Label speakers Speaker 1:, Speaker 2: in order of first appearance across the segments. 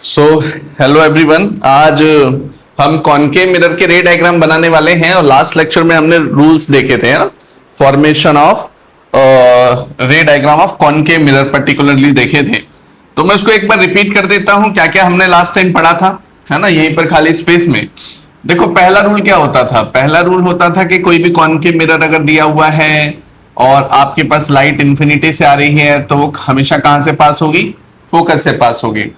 Speaker 1: So hello everyone. आज हम concave mirror के रे डायग्राम बनाने वाले हैं और लास्ट लेक्चर में हमने रूल्स देखे थे फॉर्मेशन ऑफ रे diagram of concave mirror particularly देखे थे। तो मैं उसको एक बार रिपीट कर देता हूं क्या क्या हमने लास्ट टाइम पढ़ा था, है ना, यहीं पर खाली स्पेस में। देखो पहला रूल क्या होता था, पहला रूल होता था कि कोई भी कॉनकेव मिरर अगर दिया हुआ है और आपके पास लाइट इंफिनिटी से आ रही है तो वो हमेशा कहां से पास होगी, फोकस से पास होगी।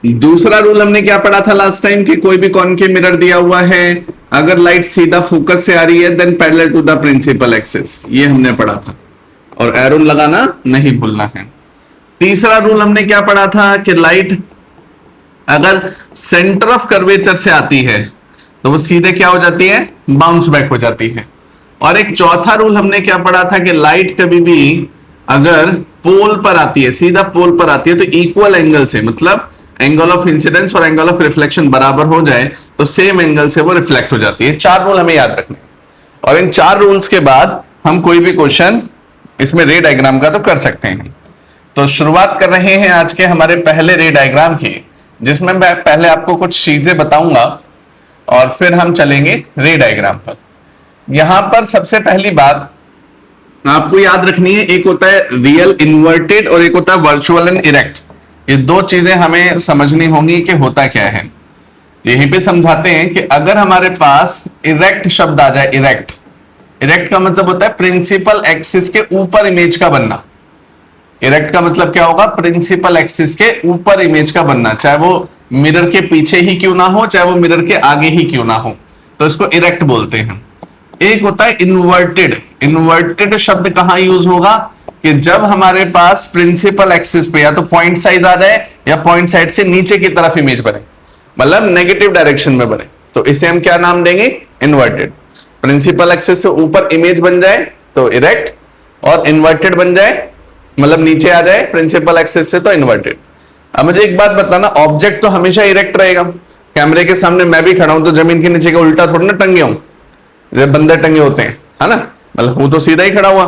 Speaker 1: दूसरा रूल हमने क्या पढ़ा था लास्ट टाइम कि कोई भी कॉनकेव मिरर दिया हुआ है अगर लाइट सीधा फोकस से आ रही है then parallel to the principal axis, ये हमने पढ़ा था और एरो लगाना नहीं भूलना है। तीसरा रूल हमने क्या पढ़ा था कि लाइट अगर सेंटर ऑफ कर्वेचर से आती है तो वो सीधे क्या हो जाती है, बाउंस बैक हो जाती है। और एक चौथा रूल हमने क्या पढ़ा था कि लाइट कभी भी अगर पोल पर आती है, सीधा पोल पर आती है तो इक्वल एंगल से, मतलब एंगल ऑफ इंसिडेंस और एंगल ऑफ रिफ्लेक्शन बराबर हो जाए तो सेम एंगल से वो रिफ्लेक्ट हो जाती है। चार रूल हमें याद रखने और इन चार रूल्स के बाद हम कोई भी क्वेश्चन इसमें रे डायग्राम का तो कर सकते हैं। तो शुरुआत कर रहे हैं आज के हमारे पहले रे डायग्राम की, जिसमें मैं पहले आपको कुछ चीजें बताऊंगा और फिर हम चलेंगे रे डायग्राम पर। यहां पर सबसे पहली बात आपको याद रखनी है, एक होता है रियल इन्वर्टेड और एक होता है वर्चुअल एंड इरेक्ट। ये दो चीजें हमें समझनी होंगी कि होता क्या है। यहीं पे समझाते हैं कि अगर हमारे पास इरेक्ट शब्द आ जाए, इरेक्ट, इरेक्ट का मतलब होता है प्रिंसिपल एक्सिस के ऊपर इमेज का बनना। इरेक्ट का मतलब क्या होगा, प्रिंसिपल एक्सिस के ऊपर इमेज का बनना, चाहे वो मिरर के पीछे ही क्यों ना हो, चाहे वो मिरर के आगे ही क्यों ना हो, तो इसको इरेक्ट बोलते हैं। एक होता है इन्वर्टेड। इन्वर्टेड शब्द कहां यूज होगा कि जब हमारे पास प्रिंसिपल एक्सिस पे या तो पॉइंट साइज आ जाए या पॉइंट साइड से नीचे की तरफ इमेज बने, मतलब नेगेटिव डायरेक्शन में बने, तो इसे हम क्या नाम देंगे, इन्वर्टेड। प्रिंसिपल एक्सिस से ऊपर इमेज बन जाए तो इरेक्ट और इन्वर्टेड बन जाए मतलब नीचे आ जाए प्रिंसिपल एक्सिस से तो इन्वर्टेड। अब मुझे एक बात बताना, ऑब्जेक्ट तो हमेशा इरेक्ट रहेगा। कैमरे के सामने मैं भी खड़ा हूं तो जमीन के नीचे का उल्टा थोड़ा ना टंगे हूं, जब बंदर टंगे होते हैं, है ना, मतलब वो तो सीधा ही खड़ा हुआ।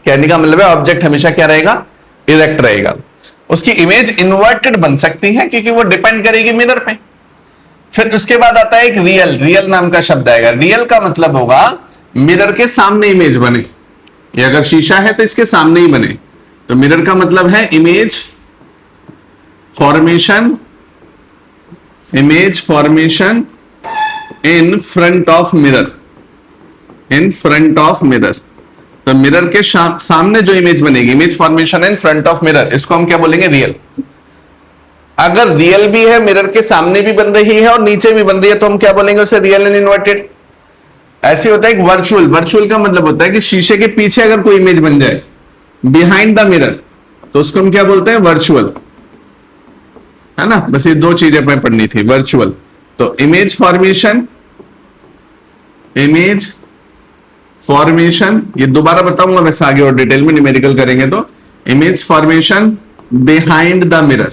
Speaker 1: कहने का मतलब है ऑब्जेक्ट हमेशा क्या रहेगा, इरेक्ट रहेगा। उसकी इमेज इन्वर्टेड बन सकती है क्योंकि वो डिपेंड करेगी मिरर पे। फिर उसके बाद आता है एक रियल, रियल नाम का शब्द आएगा। रियल का मतलब होगा मिरर के सामने इमेज बने, ये अगर शीशा है तो इसके सामने ही बने, तो मिरर का मतलब है image formation, image formation in front of mirror, in front of mirror. तो मिरर के सामने जो इमेज बनेगी, image formation in front of mirror, इसको हम क्या बोलेंगे, रियल। अगर रियल भी है, मिरर के सामने भी बन रही है और नीचे भी बन रही है, तो हम क्या बोलेंगे उसे, रियल एंड इन्वर्टेड। ऐसे होता है एक वर्चुअल। वर्चुअल का मतलब होता है कि शीशे के पीछे अगर कोई इमेज बन जाए बिहाइंड द मिरर तो उसको हम क्या बोलते हैं, वर्चुअल, है ना। बस ये दो चीजें हमें पढ़नी थी, वर्चुअल। तो इमेज फॉर्मेशन, इमेज फॉर्मेशन, ये दोबारा बताऊंगा वैसे आगे और डिटेल में न्यूमेरिकल करेंगे तो, image formation behind the mirror.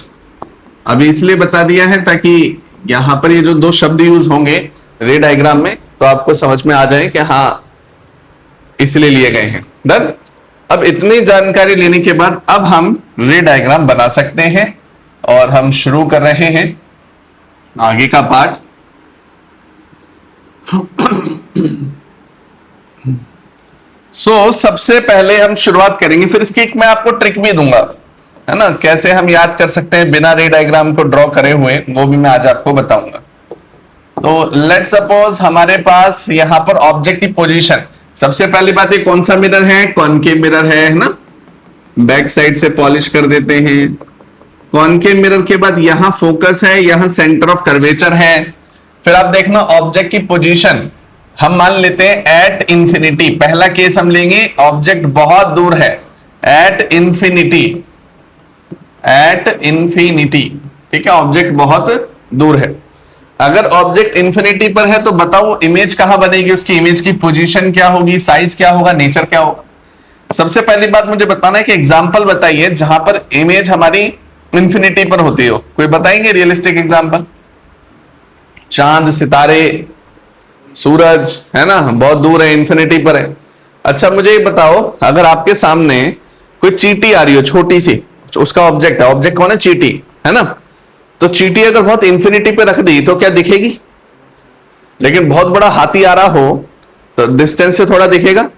Speaker 1: अभी इसलिए बता दिया है ताकि यहां पर ये जो दो शब्द यूज होंगे रे डायग्राम में तो आपको समझ में आ जाए कि हाँ इसलिए लिए गए हैं। डन। अब इतनी जानकारी लेने के बाद अब हम रे डायग्राम बना सकते हैं और हम शुरू कर रहे हैं आगे का पार्ट। सबसे पहले हम शुरुआत करेंगे, फिर इसकी मैं आपको ट्रिक भी दूंगा, है ना, कैसे हम याद कर सकते हैं बिना रे डायग्राम को ड्रॉ करे हुए, वो भी मैं आज आपको बताऊंगा। तो लेट सपोज हमारे पास यहां पर ऑब्जेक्ट की पोजीशन, सबसे पहली बात है कौन सा मिरर है, कॉनकेव मिरर है ना। बैक साइड से पॉलिश कर देते हैं। कॉनकेव मिरर के बाद यहां फोकस है, यहां सेंटर ऑफ कर्वेचर है। फिर आप देखना ऑब्जेक्ट की पोजीशन हम मान लेते हैं एट इंफिनिटी। पहला केस हम लेंगे, ऑब्जेक्ट बहुत दूर है, एट इंफिनिटी, एट इंफिनिटी, ठीक है, ऑब्जेक्ट बहुत दूर है। अगर ऑब्जेक्ट इंफिनिटी पर है तो बताओ इमेज कहां बनेगी, उसकी इमेज की पोजीशन क्या होगी, साइज क्या होगा, नेचर क्या होगा। सबसे पहली बात मुझे बताना है कि एग्जांपल बताइए जहां पर इमेज हमारी इंफिनिटी पर होती हो, कोई बताएंगे रियलिस्टिक एग्जांपल। चांद, सितारे, सूरज, है ना, बहुत दूर है, इंफिनिटी पर है। अच्छा मुझे ये बताओ अगर आपके सामने कोई चींटी आ रही हो छोटी सी, उसका ऑब्जेक्ट है, ऑब्जेक्ट कौन है, चींटी, है ना। तो चींटी अगर बहुत इंफिनिटी पे रख दी तो क्या दिखेगी, लेकिन बहुत बड़ा हाथी आ रहा हो तो डिस्टेंस से थोड़ा दिखेगा।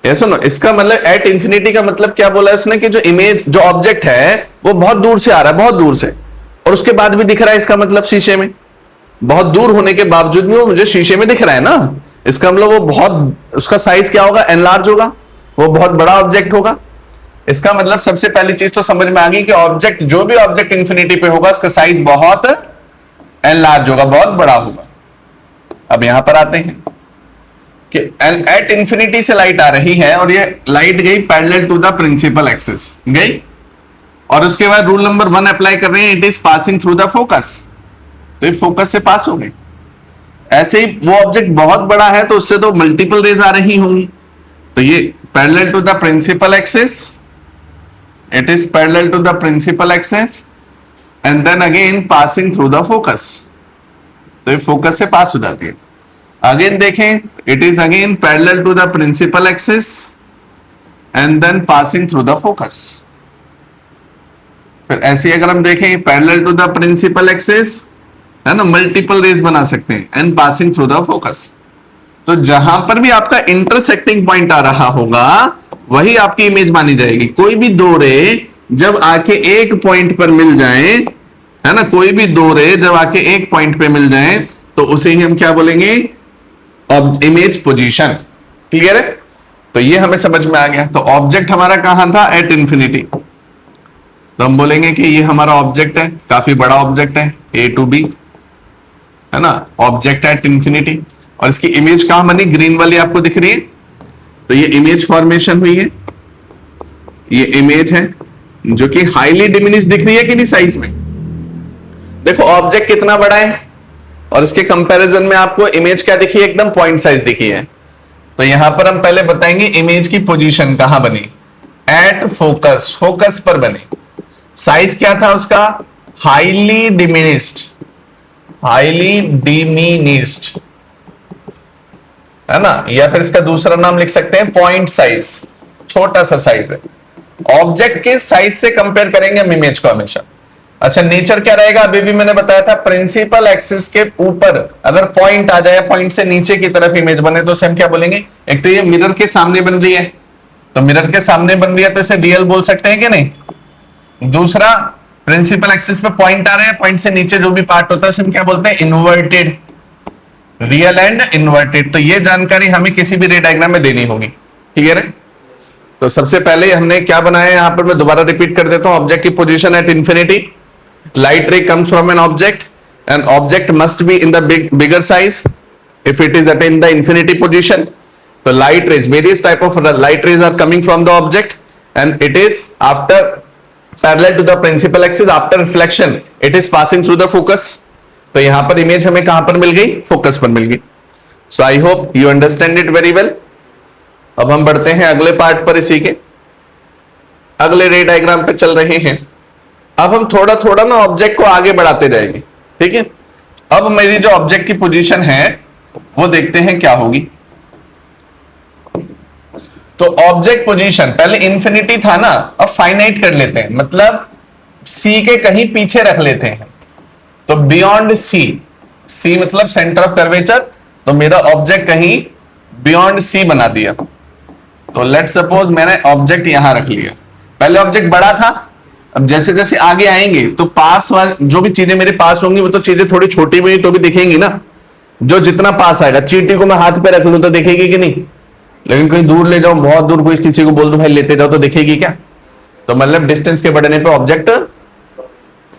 Speaker 1: ये सुनो, इसका मतलब एट इंफिनिटी का मतलब क्या बोला है उसने कि जो इमेज, जो ऑब्जेक्ट है वो बहुत दूर से आ रहा है, बहुत दूर से, और उसके बाद भी दिख रहा है। इसका मतलब शीशे में बहुत दूर होने के बावजूद भी वो मुझे शीशे में दिख रहा है ना। इसका मतलब वो बहुत, उसका साइज क्या होगा, एनलार्ज होगा, वो बहुत बड़ा ऑब्जेक्ट होगा। इसका मतलब सबसे पहली चीज तो समझ में आ गई कि ऑब्जेक्ट, जो भी ऑब्जेक्ट इंफिनिटी पे होगा उसका साइज बहुत एनलार्ज होगा, बहुत बड़ा होगा। अब यहां पर आते हैं कि एट इंफिनिटी से लाइट आ रही है और ये लाइट गई parallel to the principal axis गई, और उसके बाद रूल नंबर 1 अप्लाई कर रहे हैं, it is passing through the focus, तो ये फोकस से पास हो गए। ऐसे ही वो ऑब्जेक्ट बहुत बड़ा है तो उससे तो मल्टीपल रेज आ रही होंगी, तो ये parallel to the principal axis, it is parallel to the principal axis and then again passing through the focus, तो ये फोकस से पास हो जाती है। अगेन देखें, it is again parallel to the principal axis and then passing through the focus. फिर ऐसे अगर हम देखें parallel to the principal axis, है ना, मल्टीपल रेज बना सकते हैं and passing through the focus. तो जहां पर भी आपका इंटरसेक्टिंग पॉइंट आ रहा होगा वही आपकी इमेज मानी जाएगी। कोई भी दो रे जब आके एक पॉइंट पर मिल जाए, है ना, कोई भी दो रे जब आके एक पॉइंट पे मिल जाए तो उसे ही हम क्या बोलेंगे, इमेज पोजीशन। क्लियर है? तो ये हमें समझ में आ गया। तो ऑब्जेक्ट हमारा कहां था, एट इंफिनिटी, तो हम बोलेंगे कि ये हमारा ऑब्जेक्ट है, काफी बड़ा ऑब्जेक्ट है, ए टू बी, है ना, ऑब्जेक्ट एट इंफिनिटी। और इसकी इमेज कहां बनी, ग्रीन वाली आपको दिख रही है, तो ये इमेज फॉर्मेशन हुई है, ये इमेज है जो कि हाईली डिमिनिश दिख रही है कि नहीं साइज में। देखो ऑब्जेक्ट कितना बड़ा है और इसके कंपैरिजन में आपको इमेज क्या दिखी है, एकदम पॉइंट साइज दिखी है। तो यहां पर हम पहले बताएंगे इमेज की पोजीशन कहां बनी, एट फोकस, फोकस पर बनी। साइज क्या था उसका, हाईली डिमिनिस्ड, हाईली डिमिनिस्ड, है ना, या फिर इसका दूसरा नाम लिख सकते हैं पॉइंट साइज, छोटा सा साइज है। ऑब्जेक्ट के साइज से कंपेयर करेंगे हम इमेज को हमेशा। अच्छा, नेचर क्या रहेगा, अभी भी मैंने बताया था, प्रिंसिपल एक्सिस के ऊपर अगर पॉइंट आ जाए, पॉइंट से नीचे की तरफ इमेज बने तो उसे हम क्या बोलेंगे, एक तो ये मिरर के सामने बन रही है, तो मिरर के सामने बन रही है तो इसे रियल बोल सकते हैं कि नहीं। दूसरा, प्रिंसिपल एक्सिस पे पॉइंट आ रहे हैं, पॉइंट से नीचे जो भी पार्ट होता है उसे हम क्या बोलते हैं, इन्वर्टेड, रियल एंड इन्वर्टेड। तो ये जानकारी हमें किसी भी रे डायग्राम में देनी होगी। क्लियर है? तो सबसे पहले हमने क्या बनाया, यहां पर मैं दोबारा रिपीट कर देता हूं, ऑब्जेक्ट की position at infinity, light ray comes from an object must be in the bigger size if it is at in the infinity position. So light rays, various type of light rays are coming from the object and it is after parallel to the principal axis, after reflection it is passing through the focus. तो यहां पर image हमें कहां पर मिल गई, focus पर मिल गई। So I hope you understand it very well. अब हम बढ़ते हैं अगले पार्ट पर, इसी के अगले रे डायग्राम पे चल रहे हैं। अब हम थोड़ा थोड़ा ना ऑब्जेक्ट को आगे बढ़ाते जाएंगे, ठीक है। अब मेरी जो ऑब्जेक्ट की पोजीशन है वो देखते हैं क्या होगी। तो ऑब्जेक्ट पोजीशन पहले इंफिनिटी था ना, अब फाइनाइट कर लेते हैं, मतलब सी के कहीं पीछे रख लेते हैं। तो बियॉन्ड सी, सी मतलब सेंटर ऑफ कर्वेचर, तो मेरा ऑब्जेक्ट कहीं बियॉन्ड सी बना दिया। तो लेट सपोज मैंने ऑब्जेक्ट यहां रख लिया, पहले ऑब्जेक्ट बड़ा था, अब जैसे जैसे आगे आएंगे तो पास वाले जो भी चीजें मेरे पास होंगी वो तो चीजें थोड़ी छोटी भी तो भी दिखेंगी ना, जो जितना पास आएगा। चींटी को मैं हाथ पे रख लूं तो दिखेगी कि नहीं, लेकिन कहीं दूर ले जाओ, बहुत दूर कोई किसी को बोल दो भाई लेते जाओ तो दिखेगी क्या। तो मतलब डिस्टेंस के बढ़ने पे ऑब्जेक्ट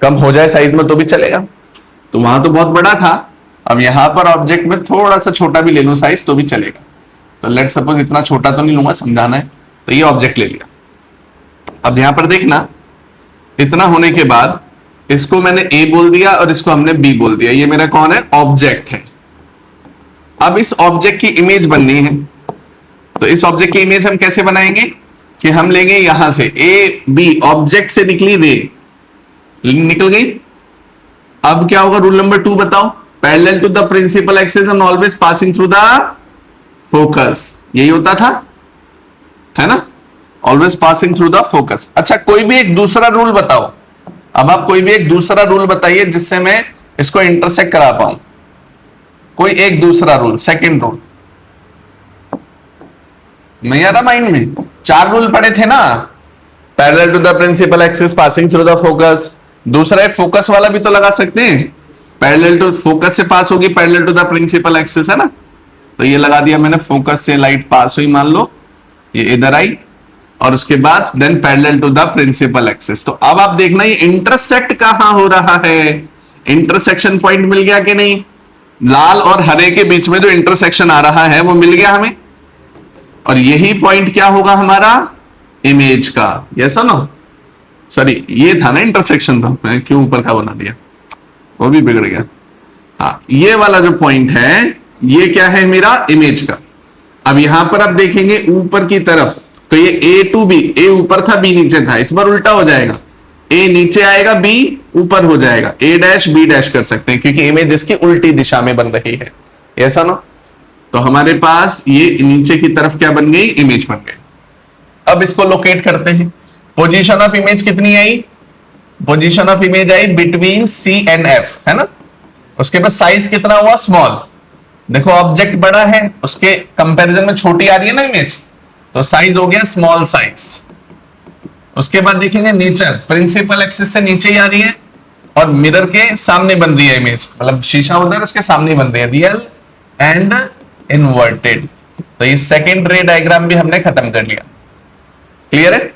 Speaker 1: कम हो जाए साइज में तो भी चलेगा। तो वहां तो बहुत बड़ा था, अब यहां पर ऑब्जेक्ट में थोड़ा सा छोटा भी ले लूं साइज तो भी चलेगा। तो लेट सपोज इतना छोटा तो नहीं लूंगा, समझाना है, तो ये ऑब्जेक्ट ले लिया। अब यहां पर देखना, इतना होने के बाद इसको मैंने ए बोल दिया और इसको हमने बी बोल दिया, ये मेरा कौन है, ऑब्जेक्ट है। अब इस ऑब्जेक्ट की इमेज बननी है, तो इस ऑब्जेक्ट की इमेज हम कैसे बनाएंगे कि हम लेंगे यहां से ए बी, ऑब्जेक्ट से निकली रे, निकल गई। अब क्या होगा, रूल नंबर 2 बताओ, parallel to the principal axis and always passing through the focus, यही होता था, है ना, always passing through the focus. अच्छा, कोई भी एक दूसरा रूल बताओ अब आप कोई भी एक दूसरा रूल बताइए जिससे मैं इसको इंटरसेक्ट करा पाऊं, कोई एक दूसरा रूल, सेकंड रूल नहीं आ रहा माइंड में? 4 रूल पढ़े थे ना, parallel to the principal axis, passing through the focus, दूसरा एक फोकस वाला भी तो लगा सकते हैं, पैरेलल टू फोकस से पास होगी parallel to the principal axis, है ना? तो ये लगा दिया मैंने, फोकस से लाइट पास हुई, मान लो ये इधर आई, और उसके बाद then parallel to the principal axis. तो अब आप देखना ये इंटरसेक्ट कहां हो रहा है, इंटरसेक्शन पॉइंट मिल गया कि नहीं? लाल और हरे के बीच में जो इंटरसेक्शन आ रहा है वो मिल गया हमें, और यही पॉइंट क्या होगा हमारा, इमेज का। यस और नो? सॉरी, ये था ना इंटरसेक्शन, था मैं क्यों ऊपर का बना दिया, वो भी बिगड़ गया। हाँ, ये वाला जो पॉइंट है ये क्या है, मेरा इमेज का। अब यहां पर आप देखेंगे ऊपर की तरफ, तो ये ए टू बी, ए ऊपर था बी नीचे था, इस बार उल्टा हो जाएगा, ए नीचे आएगा बी ऊपर हो जाएगा, ए डैश बी डैश कर सकते हैं क्योंकि इमेज इसकी उल्टी दिशा में बन रही है, ऐसा ना? तो हमारे पास ये नीचे की तरफ क्या बन गई, इमेज बन गई। अब इसको लोकेट करते हैं, पोजीशन ऑफ इमेज कितनी आई, पोजीशन ऑफ इमेज आई बिटवीन सी एंड एफ, है ना? उसके बाद साइज कितना हुआ, स्मॉल। देखो ऑब्जेक्ट बड़ा है, उसके कंपैरिजन में छोटी आ रही है ना इमेज, तो साइज हो गया स्मॉल साइज। उसके बाद देखेंगे नेचर, प्रिंसिपल एक्सिस से नीचे ही आ रही है और मिरर के सामने बन रही है इमेज, मतलब शीशा उधर उसके सामने बन रही है, रियल एंड इन्वर्टेड। तो ये सेकंड रे डायग्राम भी हमने खत्म कर लिया, क्लियर है?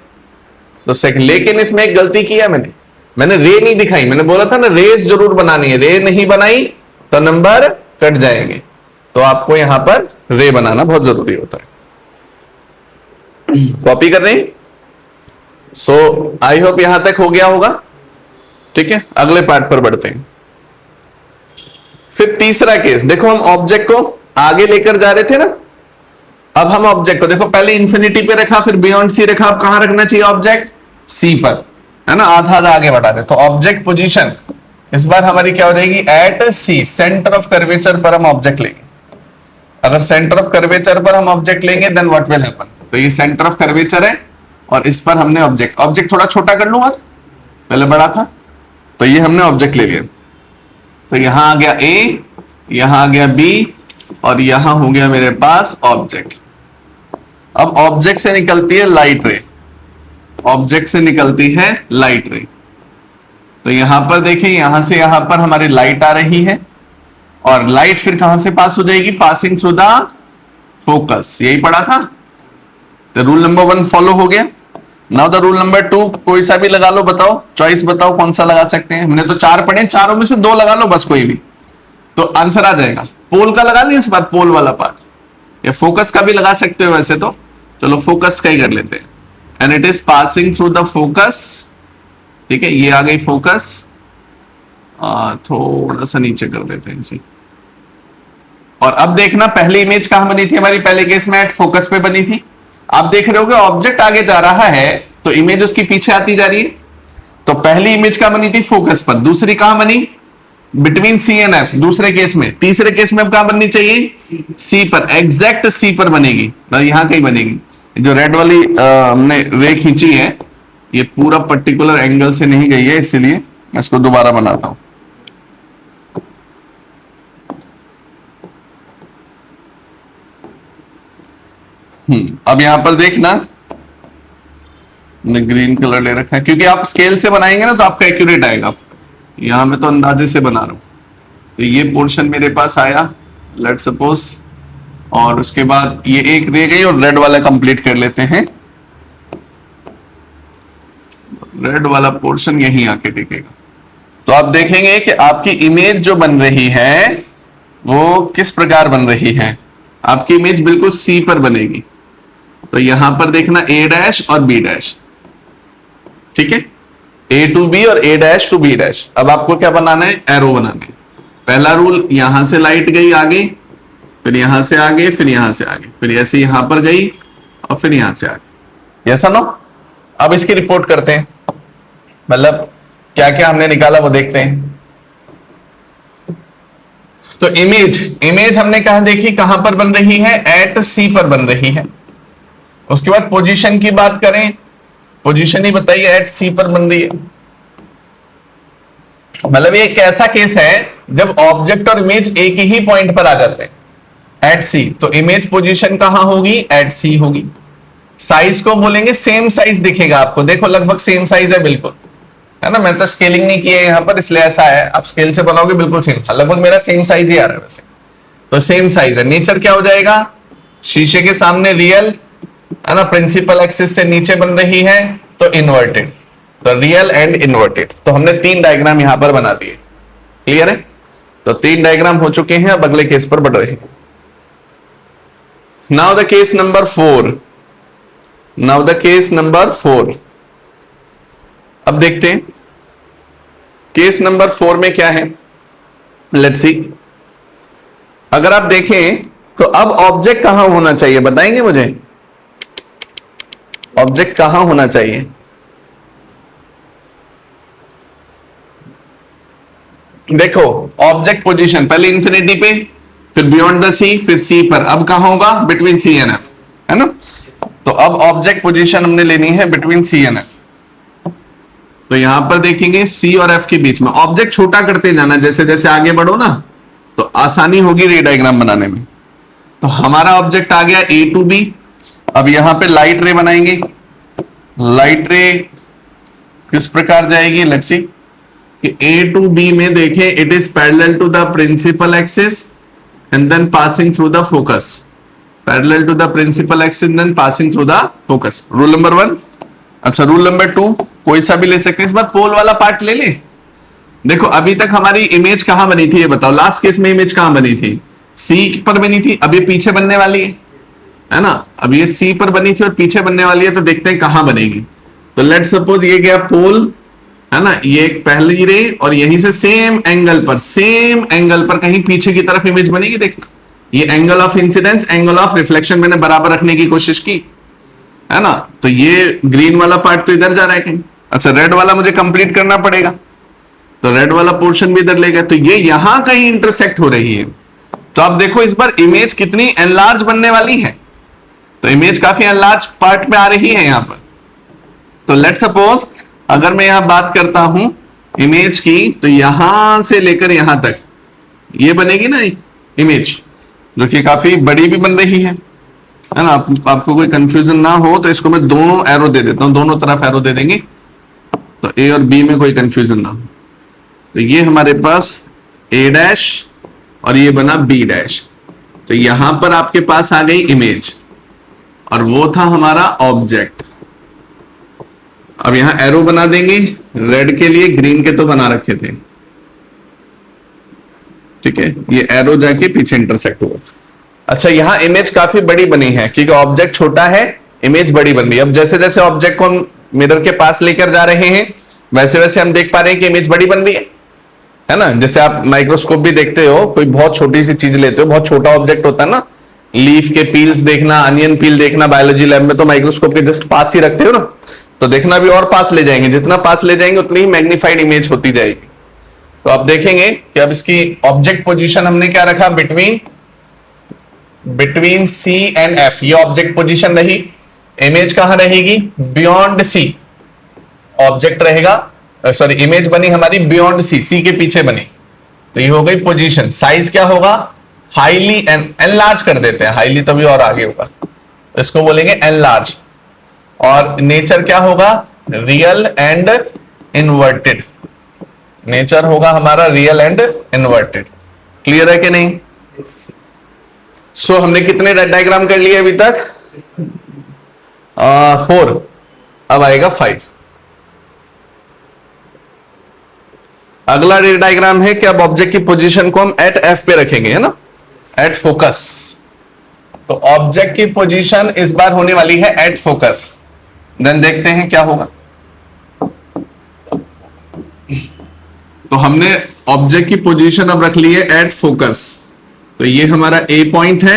Speaker 1: तो सेकंड, लेकिन इसमें एक गलती किया मैंने रे नहीं दिखाई, मैंने बोला था ना रेस जरूर बनानी है, रे नहीं बनाई तो नंबर कट जाएंगे, तो आपको यहां पर रे बनाना बहुत जरूरी होता है। कॉपी कर रहे हैं? सो आई होप यहां तक हो गया होगा, ठीक है? अगले पार्ट पर बढ़ते हैं। फिर तीसरा केस देखो, हम ऑब्जेक्ट को आगे लेकर जा रहे थे ना, अब हम ऑब्जेक्ट को देखो पहले इंफिनिटी पे रखा, फिर बियॉन्ड सी रखा, अब कहां रखना चाहिए ऑब्जेक्ट, सी पर, है ना? आधा आधा आगे बढ़ा रहे, तो ऑब्जेक्ट पोजीशन इस बार हमारी क्या हो जाएगी, at C, centre of curvature पर हम ऑब्जेक्ट लेंगे। अगर सेंटर ऑफ कर्वेचर पर हम ऑब्जेक्ट लेंगे देन व्हाट विल हैपन, तो ये सेंटर ऑफ कर्वेचर है और इस पर हमने ऑब्जेक्ट थोड़ा छोटा कर लूं, और पहले बड़ा था, तो ये हमने ऑब्जेक्ट ले लिया, तो यहां आ गया ए, यहां आ गया बी, और यहां हो गया मेरे पास ऑब्जेक्ट। अब ऑब्जेक्ट से निकलती है लाइट रे, ऑब्जेक्ट से निकलती है लाइट रे, तो यहां पर देखिए यहां से यहां पर हमारी लाइट आ रही है, और लाइट फिर कहां से पास हो जाएगी, पासिंग थ्रू द फोकस, यही पढ़ा था। तो रूल नंबर 1 फॉलो हो गया। नाउ द रूल नंबर 2, कोई सा भी लगा लो, बताओ चॉइस बताओ कौन सा लगा सकते हैं। हमने तो 4 पढ़े, चारों में से 2 लगा लो बस, कोई भी तो आंसर आ जाएगा। पोल का लगा लिया इस बार, पोल वाला पार्ट, या फोकस का भी लगा सकते हो वैसे तो, चलो फोकस का ही कर लेते हैं। And it is passing through the focus, ठीक है? ये आ गई फोकस, थोड़ा सा नीचे कर देते हैं इसे। और अब देखना पहली इमेज कहां बनी थी हमारी, पहले केस में एट फोकस पे बनी थी। आप देख रहे होगे ऑब्जेक्ट आगे जा रहा है तो इमेज उसकी पीछे आती जा रही है। तो पहली इमेज कहां बनी थी, फोकस पर, दूसरी कहां बनी, बिटवीन सी एंड एफ दूसरे केस में, तीसरे केस में अब कहां बननी चाहिए, सी पर, एग्जैक्ट सी पर बनेगी, यहां कहीं बनेगी। जो रेड वाली हमने रे खींची है ये पूरा पर्टिकुलर एंगल से नहीं गई है, इसीलिए मैं इसको दोबारा बनाता हूं। अब यहां पर देखना, मैंने ग्रीन कलर ले रखा है क्योंकि आप स्केल से बनाएंगे ना तो आपका एक्यूरेट आएगा। यहां मैं तो अंदाजे से बना रहा हूं, तो ये पोर्शन मेरे पास आया लेट सपोज, और उसके बाद ये एक रह गई और रेड वाला कंप्लीट कर लेते हैं। रेड वाला पोर्शन यहीं आके टिकेगा, तो आप देखेंगे कि आपकी इमेज जो बन रही है वो किस प्रकार बन रही है। आपकी इमेज बिल्कुल सी पर बनेगी, तो यहां पर देखना ए डैश और बी डैश, ठीक है? ए टू बी और ए डैश टू बी डैश। अब आपको क्या बनाना है, एरो बनाना है। पहला रूल, यहां से लाइट गई आगे, फिर यहां से आगे, फिर यहां से आगे, फिर ऐसे यहां पर गई और फिर यहां से आगे, ऐसा ना? अब इसकी रिपोर्ट करते हैं, मतलब क्या क्या हमने निकाला वो देखते हैं। तो इमेज हमने कहा देखी कहां पर बन रही है, एट सी पर बन रही है। उसके बाद पोजीशन की बात करें, पोजीशन ही बताइए, एट सी पर बन रही है। मतलब ये एक ऐसा केस है जब ऑब्जेक्ट और इमेज एक ही पॉइंट पर आ जाते हैं एट सी, तो इमेज पोजीशन कहां होगी? एट सी होगी। साइज को बोलेंगे सेम साइज दिखेगा आपको, देखो लगभग सेम साइज है बिल्कुल, है ना। मैं तो स्केलिंग नहीं किया यहां पर इसलिए ऐसा है, आप स्केल से बनाओगे बिल्कुल सेम, लगभग मेरा सेम साइज ही आ रहा है वैसे, तो सेम साइज है। नेचर क्या हो जाएगा? शीशे के सामने रियल, है ना, प्रिंसिपल एक्सिस से नीचे बन रही है तो इन्वर्टेड, तो रियल एंड इन्वर्टेड। तो हमने 3 डायग्राम यहां पर बना दिए, क्लियर है? तो 3 डायग्राम हो चुके हैं, अब अगले केस पर बढ़ रहे हैं। Now the case number 4, now the case number 4। अब देखते हैं केस नंबर 4 में क्या है, लेट्स सी। अगर आप देखें तो अब ऑब्जेक्ट कहां होना चाहिए, बताएंगे मुझे? ऑब्जेक्ट कहां होना चाहिए? देखो ऑब्जेक्ट पोजीशन पहले इंफिनिटी पे, फिर बियॉन्ड द सी, फिर सी पर, अब कहां होगा? बिटवीन सी एंड एफ, है ना। तो अब ऑब्जेक्ट पोजीशन हमने लेनी है बिटवीन सी एंड एफ। तो यहां पर देखेंगे सी और एफ के बीच में ऑब्जेक्ट छोटा करते जाना, जैसे जैसे आगे बढ़ो ना तो आसानी होगी रे डायग्राम बनाने में। तो हमारा ऑब्जेक्ट आ गया ए टू बी। अब यहां पे लाइट रे बनाएंगे। लाइट रे किस प्रकार जाएगी? लेट्स सी कि ए टू बी में देखें, it is parallel to the principal axis and then passing through the focus, parallel to the principal axis then passing through the focus. Rule number 1। अच्छा रूल नंबर 2 कोई सा भी ले सकते हैं, इस बार पोल वाला पार्ट ले ले। देखो अभी तक हमारी इमेज कहां बनी थी ये बताओ, लास्ट केस में इमेज कहां बनी थी? सी पर बनी थी, अब ये पीछे बनने वाली है ना। अब ये सी पर बनी थी और पीछे बनने वाली है, तो देखते हैं कहां बनेगी। तो लेट सपोज ये गया पोल, है ना, ये एक पहली रे और यहीं से सेम एंगल पर कहीं पीछे की तरफ इमेज बनेगी। देखना ये angle of incidence, angle of reflection मैंने बराबर रखने की कोशिश की, है ना। तो ये ग्रीन वाला पार्ट तो इधर जा रहा है कहीं, अच्छा रेड वाला मुझे कंप्लीट करना पड़ेगा, तो रेड वाला पोर्शन भी इधर लेगा, तो ये यहां कहीं इंटरसेक्ट हो रही है। तो आप देखो इस बार इमेज कितनी एनलार्ज बनने वाली है, तो इमेज काफी एनलार्ज पार्ट में आ रही है यहां पर। तो लेट सपोज अगर मैं यहां बात करता हूं इमेज की, तो यहां से लेकर यहां तक ये बनेगी ना इमेज, जो कि काफी बड़ी भी बन रही है ना। आपको कोई कंफ्यूजन ना हो तो इसको मैं दोनों एरो दे देता हूं, दोनों तरफ एरो दे देंगे, तो ए और बी में कोई कंफ्यूजन ना हो। तो ये हमारे पास ए डैश और ये बना बी डैश, तो यहां पर आपके पास आ गई इमेज और वो था हमारा ऑब्जेक्ट। अब यहां एरो बना देंगे, रेड के लिए, ग्रीन के तो बना रखे थे, ठीक है। ये एरो जाके पीछे इंटरसेक्ट हुआ। अच्छा यहां इमेज काफी बड़ी बनी है क्योंकि ऑब्जेक्ट छोटा है, इमेज बड़ी बन रही है। अब जैसे जैसे ऑब्जेक्ट को हम मिरर के पास लेकर जा रहे हैं वैसे वैसे हम देख पा रहे हैं कि इमेज बड़ी बन रही है ना। जैसे आप माइक्रोस्कोप भी देखते हो, कोई बहुत छोटी सी चीज लेते हो, बहुत छोटा ऑब्जेक्ट होता है ना, लीफ के पील्स देखना, अनियन पील देखना बायोलॉजी लैब में, तो माइक्रोस्कोप के जस्ट पास ही रखते हो ना, तो देखना भी और पास ले जाएंगे, जितना पास ले जाएंगे उतनी ही मैग्नीफाइड इमेज होती जाएगी। तो आप देखेंगे कि अब इसकी ऑब्जेक्ट पोजीशन हमने क्या रखा, बिटवीन सी एंड एफ, ये ऑब्जेक्ट पोजीशन रही। इमेज कहां रहेगी? बियॉन्ड सी ऑब्जेक्ट रहेगा, सॉरी इमेज बनी हमारी बियॉन्ड सी, सी के पीछे बनी, तो ये हो गई पोजीशन। साइज क्या होगा? हाईली एनलार्ज कर देते हैं, हाईली तभी और आगे होगा, तो इसको बोलेंगे एनलार्ज। और नेचर क्या होगा? रियल एंड इन्वर्टेड, नेचर होगा हमारा रियल एंड इन्वर्टेड। क्लियर है कि नहीं? सो हमने कितने डायग्राम कर लिए अभी तक? 4, अब आएगा 5। अगला डायग्राम है कि अब ऑब्जेक्ट की पोजीशन को हम एट एफ पे रखेंगे, है ना, एट फोकस। तो ऑब्जेक्ट की पोजीशन इस बार होने वाली है एट फोकस, देन देखते हैं क्या होगा। तो हमने ऑब्जेक्ट की पोजीशन अब रख ली है एट फोकस, तो ये हमारा ए पॉइंट है,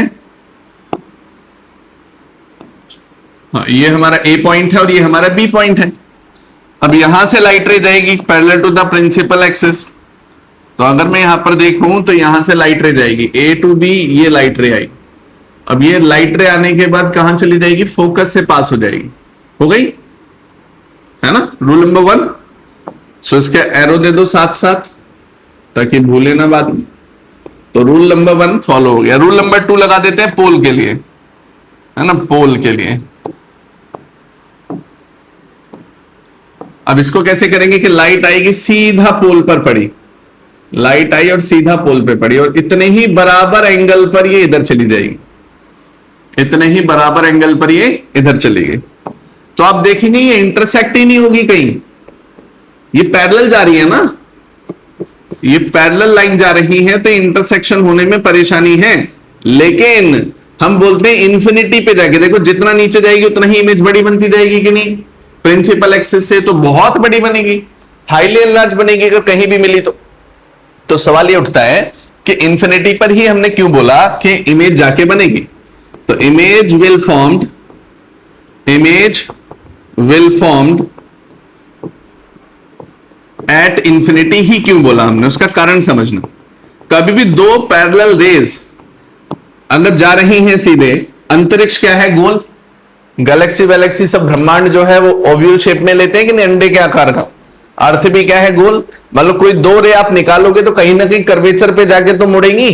Speaker 1: हाँ ये हमारा ए पॉइंट है और ये हमारा बी पॉइंट है। अब यहां से लाइट रे जाएगी parallel to the principal axis, तो अगर मैं यहां पर देखूं तो यहां से लाइट रे जाएगी ए टू बी, ये लाइट रे आई। अब ये लाइट रे आने के बाद कहां चली जाएगी? फोकस से पास हो जाएगी, हो गई, है ना। रूल नंबर 1, सो इसके एरो दे दो साथ साथ ताकि भूले ना बाद में। तो रूल नंबर 1 फॉलो हो गया। रूल नंबर 2 लगा देते हैं पोल के लिए, है ना, पोल के लिए। अब इसको कैसे करेंगे कि लाइट आएगी सीधा पोल पर पड़ी, लाइट आई और सीधा पोल पे पड़ी और इतने ही बराबर एंगल पर ये इधर चली जाएगी, इतने ही बराबर एंगल पर ये इधर चली गई। तो आप देखेंगे ये इंटरसेक्ट ही नहीं होगी कहीं, ये पैरेलल जा रही है ना, ये पैरेलल लाइन जा रही है तो इंटरसेक्शन होने में परेशानी है। लेकिन हम बोलते हैं इंफिनिटी पे जाके देखो, जितना नीचे जाएगी उतना ही इमेज बड़ी बनती जाएगी कि नहीं, प्रिंसिपल एक्सिस से तो बहुत बड़ी बनेगी, हाईली एनलार्ज बनेगी अगर कहीं भी मिली तो सवाल ये उठता है कि इंफिनिटी पर ही हमने क्यों बोला कि इमेज जाके बनेगी। तो image will formed at infinity ही क्यों बोला हमने, उसका कारण समझना। कभी भी दो पैरेलल रेज अगर जा रही हैं सीधे, अंतरिक्ष क्या है, गोल, गैलेक्सी वैलेक्सी सब ब्रह्मांड जो है वो ओव्यूल शेप में लेते हैं कि नहीं, अंडे के आकार का। अर्थ भी क्या है, गोल। मतलब कोई दो रे आप निकालोगे तो कहीं ना कहीं कर्वेचर पे जाके तो मुड़ेंगी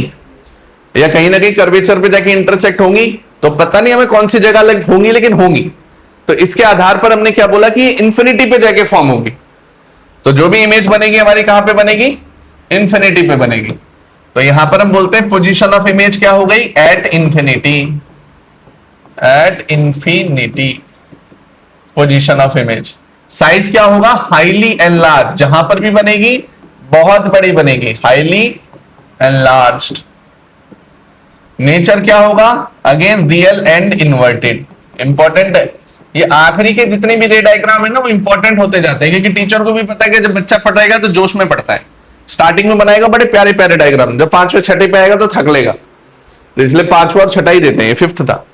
Speaker 1: या कहीं ना कहीं कर्वेचर पे जाके इंटरसेक्ट होंगी, तो पता नहीं हमें कौन सी जगह होंगी लेकिन होंगी। तो इसके आधार पर हमने क्या बोला कि इंफिनिटी पे जाके फॉर्म होगी। तो जो भी इमेज बनेगी हमारी कहां पे बनेगी, इंफिनिटी पे बनेगी। तो यहां पर हम बोलते हैं पोजीशन ऑफ इमेज क्या हो गई, at infinity, at infinity position of image. Size क्या होगा, हाईली एनलार्ज, जहां पर भी बनेगी बहुत बड़ी बनेगी, हाईली एनलार्ज्ड। नेचर क्या होगा, again real and inverted. Important है ये, आखिरी के जितने भी रे डायग्राम है ना वो इंपॉर्टेंट होते जाते हैं, क्योंकि टीचर को भी पता है कि जब बच्चा पढ़ेगा तो जोश में पढ़ता है, स्टार्टिंग में बनाएगा बड़े प्यारे प्यारे डायग्राम, जब 5वें 6ठे पे आएगा तो थक लेगा, तो इसलिए 5वां और 6ठा ही देते हैं, 5th था।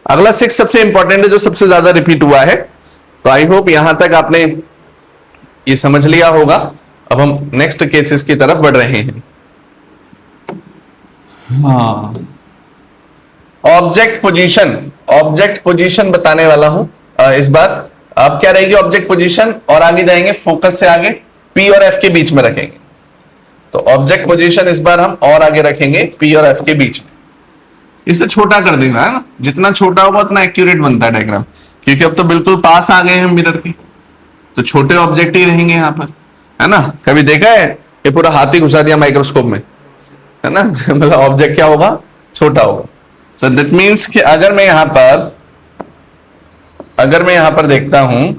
Speaker 1: अगला 6 सबसे इंपॉर्टेंट है जो सबसे ज्यादा रिपीट हुआ है। तो आई होप यहां तक आपने ये समझ लिया होगा। अब हम नेक्स्ट केसेस की तरफ बढ़ रहे हैं। हाँ, ऑब्जेक्ट पोजीशन बताने वाला हूं इस बार। अब क्या रहेगी ऑब्जेक्ट पोजीशन, और आगे जाएंगे फोकस से आगे P और F के बीच में रखेंगे। तो ऑब्जेक्ट पोजीशन इस बार हम और आगे रखेंगे P और F के बीच में। इसे छोटा कर देना है ना, जितना छोटा होगा उतना एक्यूरेट बनता है डायग्राम, क्योंकि अब तो बिल्कुल पास आ गए हैं मिरर के, तो छोटे ऑब्जेक्ट ही रहेंगे यहां पर, है ना। कभी देखा है ये पूरा हाथी घुसा दिया माइक्रोस्कोप में, है ना, मतलब ऑब्जेक्ट क्या होगा, छोटा होगा। सो दैट मीन्स कि अगर मैं यहां पर देखता हूं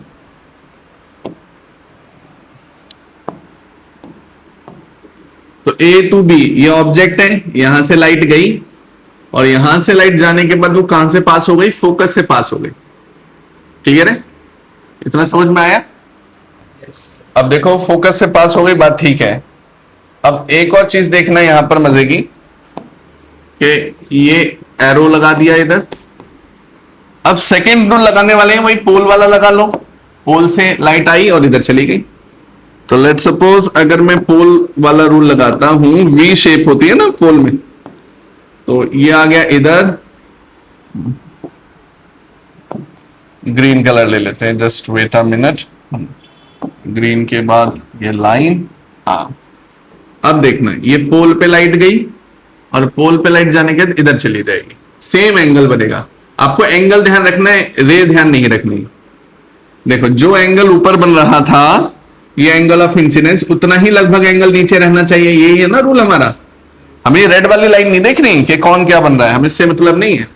Speaker 1: तो A to B ये ऑब्जेक्ट है, यहां से लाइट गई और यहां से लाइट जाने के बाद वो कहां से पास हो गई, फोकस से पास हो गई। क्लियर है, इतना समझ में आया। अब देखो फोकस से पास हो गई, बात ठीक है। अब एक और चीज देखना यहां पर मजे की, कि ये एरो लगा दिया इधर। अब सेकेंड रूल लगाने वाले हैं, वही पोल वाला लगा लो, पोल से लाइट आई और इधर चली गई। तो लेट सपोज अगर मैं पोल वाला रूल लगाता हूं, वी शेप होती है ना पोल में, तो ये आ गया इधर, ग्रीन कलर ले लेते हैं, just wait a minute, green के बाद ये लाइन। हाँ, अब देखना ये पोल पे लाइट गई और पोल पे लाइट जाने के बाद इधर चली जाएगी, सेम एंगल बनेगा। आपको एंगल ध्यान रखना है, रे ध्यान नहीं रखनी। देखो जो एंगल ऊपर बन रहा था, ये एंगल ऑफ इंसिडेंस, उतना ही लगभग एंगल नीचे रहना चाहिए, यही है ना रूल हमारा। हमें रेड वाली लाइन नहीं देखनी कि कौन क्या बन रहा है, हमें इससे मतलब नहीं है।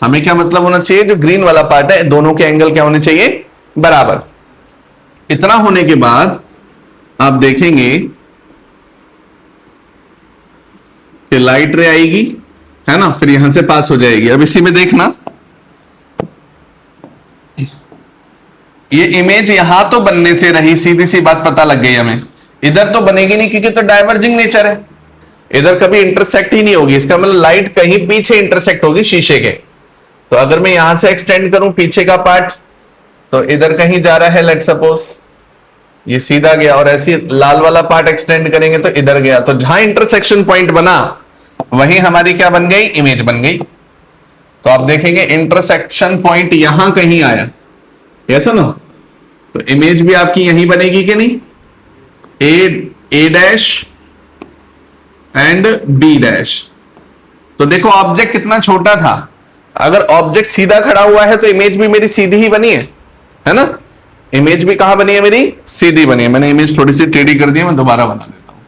Speaker 1: हमें क्या मतलब होना चाहिए, जो ग्रीन वाला पार्ट है दोनों के एंगल क्या होने चाहिए, बराबर। इतना होने के बाद आप देखेंगे कि लाइट रे आएगी, है ना, फिर यहां से पास हो जाएगी। अब इसी में देखना, ये इमेज यहां तो बनने से रही, सीधी सी बात पता लग गई हमें। इधर तो बनेगी नहीं क्योंकि तो डाइवर्जिंग नेचर है, इधर कभी इंटरसेक्ट ही नहीं होगी। इसका मतलब लाइट कहीं पीछे इंटरसेक्ट होगी शीशे के। तो अगर मैं यहां से एक्सटेंड करूं पीछे का पार्ट, तो इधर कहीं जा रहा है, लेट सपोज ये सीधा गया, और ऐसे लाल वाला पार्ट एक्सटेंड करेंगे तो इधर गया। तो जहां इंटरसेक्शन पॉइंट बना वहीं हमारी क्या बन गई, इमेज बन गई। तो आप देखेंगे इंटरसेक्शन पॉइंट यहां कहीं आया, ऐसा ना, तो इमेज भी आपकी यहीं बनेगी कि नहीं, ए डैश एंड बी डैश। तो देखो ऑब्जेक्ट कितना छोटा था, अगर ऑब्जेक्ट सीधा खड़ा हुआ है तो इमेज भी मेरी सीधी ही बनी है ना। इमेज भी कहां बनी है मेरी, सीधी बनी है। मैंने इमेज थोड़ी सी टेढ़ी कर दी है, मैं दोबारा बना देता हूं।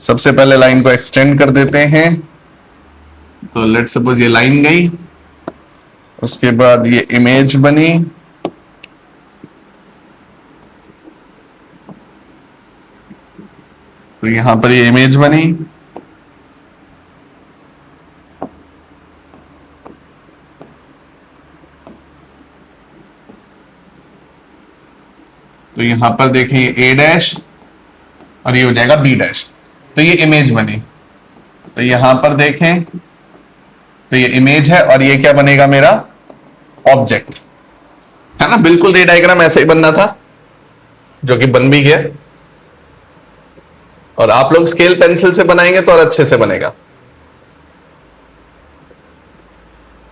Speaker 1: सबसे पहले लाइन को एक्सटेंड कर देते हैं। तो लेट सपोज ये लाइन गई, उसके बाद ये इमेज बनी, तो यहां पर ये इमेज बनी, तो यहां पर देखें ए डैश और ये हो जाएगा बी डैश, तो ये इमेज बनी। तो यहां पर देखें तो ये इमेज है और ये क्या बनेगा मेरा ऑब्जेक्ट, है ना। बिल्कुल रे डायग्राम ऐसा ही बनना था, जो कि बन भी गया। और आप लोग स्केल पेंसिल से बनाएंगे तो और अच्छे से बनेगा।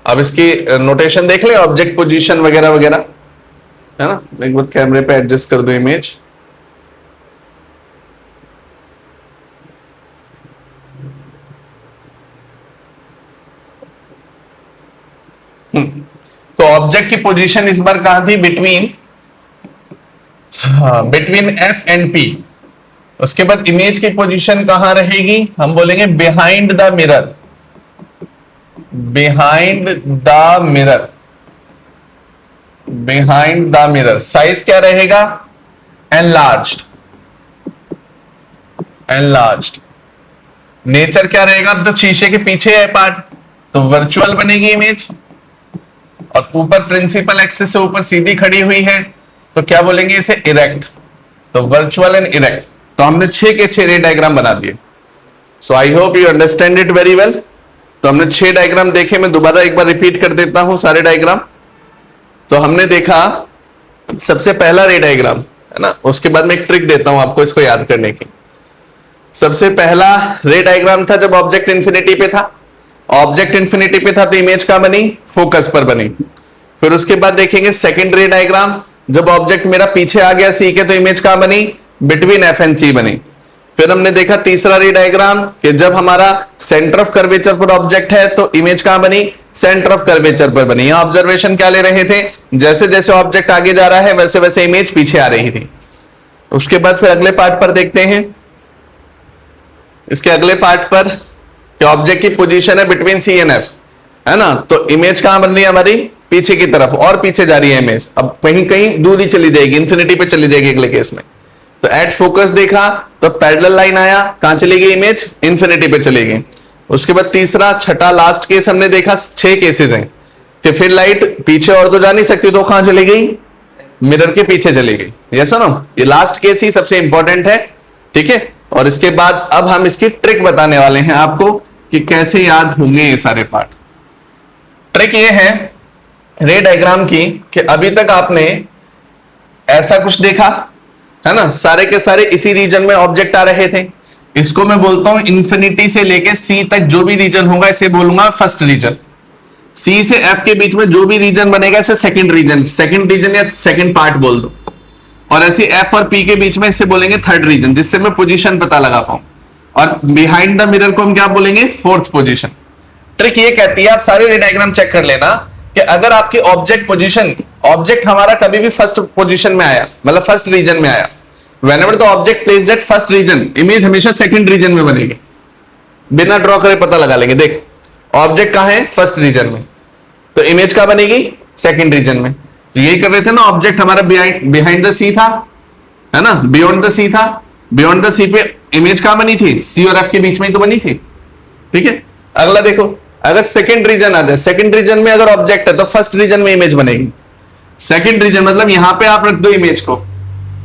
Speaker 1: अब इसकी नोटेशन देख ले, ऑब्जेक्ट पोजीशन वगैरह वगैरह, है ना। एक बार कैमरे पे एडजस्ट कर दो इमेज। तो ऑब्जेक्ट की पोजीशन इस बार कहां थी, बिटवीन एफ एंड पी। उसके बाद इमेज की पोजीशन कहां रहेगी, हम बोलेंगे behind the mirror, behind the mirror, behind the mirror. Size क्या रहेगा, एनलार्ज्ड, एनलार्ज्ड। नेचर क्या रहेगा, अब तो शीशे के पीछे है पार्ट, तो वर्चुअल बनेगी इमेज। और ऊपर प्रिंसिपल एक्सिस से ऊपर सीधी खड़ी हुई है, तो क्या बोलेंगे इसे, इरेक्ट। तो वर्चुअल एंड इरेक्ट। तो हमने 6 के 6 रे डायग्राम बना दिए। So I hope you understand it very well. तो हमने 6 डायग्राम देखे, मैं दोबारा एक बार रिपीट कर देता हूं सारे डायग्राम। तो हमने देखा सबसे पहला रे डायग्राम, है ना। उसके बाद मैं एक ट्रिक देता हूं आपको इसको याद करने की। सबसे पहला रे डायग्राम था जब ऑब्जेक्ट इंफिनिटी पे था, ऑब्जेक्ट इंफिनिटी पे था तो इमेज कहां बनी, फोकस पर बनी। फिर उसके बाद देखेंगे सेकंड रे डायग्राम, जब ऑब्जेक्ट मेरा पीछे आ गया सी के, तो इमेज कहां बनी, बिटवीन एफ एंड सी बनी। फिर हमने देखा तीसरा रे डायग्राम कि जब हमारा सेंटर ऑफ कर्वेचर पर ऑब्जेक्ट है तो इमेज कहां बनी, सेंटर ऑफ कर्वेचर पर बनी। यहां ऑब्जर्वेशन क्या ले रहे थे, जैसे जैसे ऑब्जेक्ट आगे जा रहा है वैसे वैसे इमेज पीछे आ रही थी। उसके बाद फिर अगले पार्ट पर देखते हैं, इसके अगले पार्ट पर कि ऑब्जेक्ट की पोजीशन है बिटवीन सी एंड एफ, है ना। तो इमेज कहां बन रही है हमारी, पीछे की तरफ, और पीछे जा रही है इमेज। अब कहीं कहीं दूर ही चली जाएगी, इंफिनिटी पे चली जाएगी अगले केस में। तो एट फोकस देखा तो पैरेलल लाइन आया, कहां चली गई इमेज, इंफिनिटी पे चली गई। उसके बाद तीसरा छठा लास्ट केस हमने देखा, 6 केसेस हैं। तो फिर लाइट पीछे और तो जा नहीं सकती, तो कहां चली गई, मिरर के पीछे चली गई। यस और नो, ये लास्ट केस ही सबसे इंपॉर्टेंट है, ठीक है। और इसके बाद अब हम इसकी ट्रिक बताने वाले हैं आपको कि कैसे याद होंगे ये सारे पार्ट। ट्रिक ये है रे डायग्राम की कि अभी तक आपने ऐसा कुछ देखा, है ना, सारे के सारे इसी रीजन में ऑब्जेक्ट आ रहे थे। इसको मैं बोलता हूं इंफिनिटी से लेके सी तक जो भी रीजन होगा इसे बोलूंगा फर्स्ट रीजन। सी से एफ के बीच में जो भी रीजन बनेगा इसे सेकंड रीजन, सेकंड रीजन या सेकंड पार्ट बोल दो। और ऐसे एफ और पी के बीच में इसे बोलेंगे थर्ड रीजन, जिससे मैं पोजीशन पता लगा पाऊं। और बिहाइंड द मिरर को हम क्या बोलेंगे, फोर्थ पोजीशन। ट्रिक ये कहती है, आप सारे रे डायग्राम चेक कर लेना कि अगर आपकी ऑब्जेक्ट पोजीशन, ऑब्जेक्ट हमारा कभी भी फर्स्ट पोजीशन में आया, मतलब फर्स्ट रीजन में आया, whenever the object placed at first region, image हमेशा सेकंड रीजन में बनेगी। बिना ड्रॉ करे पता लगा लेंगे, देख ऑब्जेक्ट कहां है, फर्स्ट रीजन में, तो इमेज कहां बनेगी, सेकंड रीजन में। तो यही कर रहे थे ना, ऑब्जेक्ट हमारा बिहाइंड द सी था, है ना, बियॉन्ड द सी था। बियॉन्ड द सी पे इमेज कहां बनी थी, सी और एफ के बीच में ही तो बनी थी, ठीक है। अगला देखो, अगर सेकंड रीजन आ जाए, सेकंड रीजन में अगर ऑब्जेक्ट है तो फर्स्ट रीजन में इमेज बनेगी। सेकंड रीजन मतलब यहां पे आप रख दो इमेज को,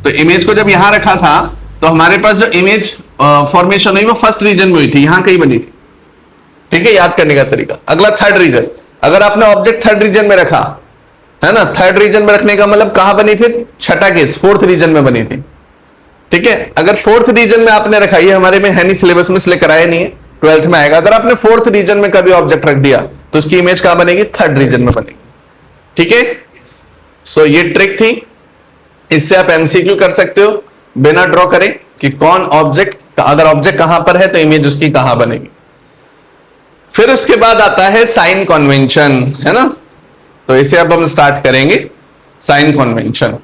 Speaker 1: तो इमेज को जब यहां रखा था तो हमारे पास जो इमेज फॉर्मेशन हुई वो फर्स्ट रीजन में हुई थी, यहां कहीं बनी थी, ठीक है। याद करने का तरीका। अगला थर्ड रीजन, अगर आपने ऑब्जेक्ट थर्ड रीजन में रखा, है ना, थर्ड रीजन में रखने का मतलब कहां बनी, फिर छठा केस फोर्थ रीजन में बनी थी, ठीक है। अगर फोर्थ रीजन में आपने रखा, ये हमारे में है नहीं सिलेबस में इसलिए कराया नहीं है, 12th में आएगा। अगर आपने फोर्थ रीजन में कभी ऑब्जेक्ट रख दिया तो उसकी इमेज कहां बनेगी, थर्ड रीजन में बनेगी, ठीक है। सो ये ट्रिक थी। इससे आप एमसीक्यू कर सकते हो बिना ड्रॉ करे कि कौन ऑब्जेक्ट, अगर ऑब्जेक्ट कहां पर है तो इमेज उसकी कहां बनेगी। फिर उसके बाद आता है साइन कन्वेंशन, है ना। तो इसे अब हम स्टार्ट करेंगे, साइन कन्वेंशन।